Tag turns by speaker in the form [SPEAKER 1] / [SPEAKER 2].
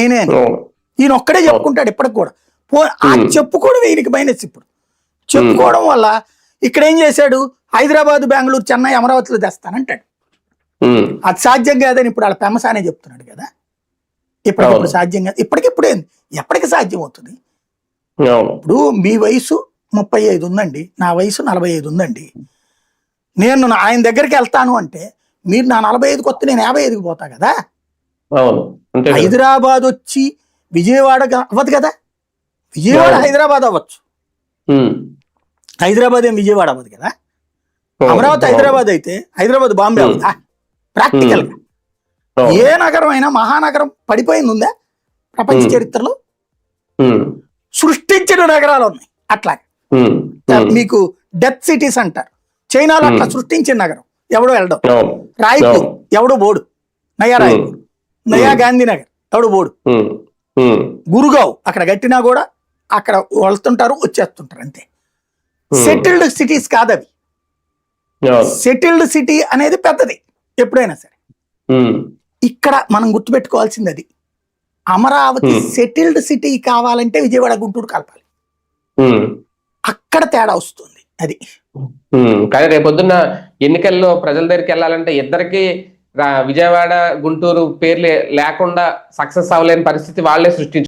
[SPEAKER 1] నేనే అని. ఈయన ఒక్కడే చెప్పుకుంటాడు ఇప్పటికి కూడా. ఆ చెప్పుకోవడం ఈయనకి మైనస్. ఇప్పుడు చెప్పుకోవడం వల్ల ఇక్కడ ఏం చేశాడు, హైదరాబాద్, బెంగళూరు, చెన్నై, అమరావతిలో తెస్తానంటాడు. అది సాధ్యం కాదని ఇప్పుడు వాళ్ళ పెమ్మసానే చెప్తున్నాడు కదా. ఇప్పటికిప్పుడు సాధ్యం కాదు. ఇప్పటికిప్పుడు ఏంది, ఎప్పటికి సాధ్యం అవుతుంది? ఇప్పుడు మీ వయసు 35 ఉందండి, నా వయసు 45 ఉందండి. నేను ఆయన దగ్గరికి వెళ్తాను అంటే మీరు నా 45కి వస్తే నేను 55కి పోతా కదా. హైదరాబాద్ వచ్చి విజయవాడ అవ్వదు కదా. విజయవాడ హైదరాబాద్ అవ్వచ్చు, హైదరాబాద్ ఏం విజయవాడ అవ్వదు కదా. అమరావతి హైదరాబాద్ అయితే హైదరాబాద్ బాంబే అవుతా ప్రాక్టికల్ గా. ఏ నగరం అయినా మహానగరం పడిపోయింది ఉందా ప్రపంచ చరిత్రలో? సృష్టించిన నగరాలు ఉన్నాయి అట్లా. మీకు డెత్ సిటీస్ అంటారు. చైనాలో అట్లా సృష్టించిన నగరం ఎవడో వెళ్ళడం. రాయ్పూర్ ఎవడో బోడు, నయా రాయ్పూర్, నయా గాంధీనగర్ ఎవడో బోడు. గురుగావ్ అక్కడ కట్టినా కూడా అక్కడ వెళ్తుంటారు వచ్చేస్తుంటారు అంతే. సెటిల్డ్ సిటీస్ కాదవి. సెటిల్డ్ సిటీ అనేది పెద్దది ఎప్పుడైనా సరే. ఇక్కడ మనం గుర్తుపెట్టుకోవాల్సింది అది. అమరావతి సెటిల్డ్ సిటీ కావాలంటే విజయవాడ, గుంటూరు కలపాలి. అక్కడ తేడా వస్తుంది అది.
[SPEAKER 2] కానీ రేపొద్దున్న ఎన్నికల్లో ప్రజల దగ్గరికి వెళ్ళాలంటే ఇద్దరికి విజయవాడ, గుంటూరు పేర్లు లేకుండా సక్సెస్ అవ్వలేని పరిస్థితి వాళ్ళే సృష్టించారు.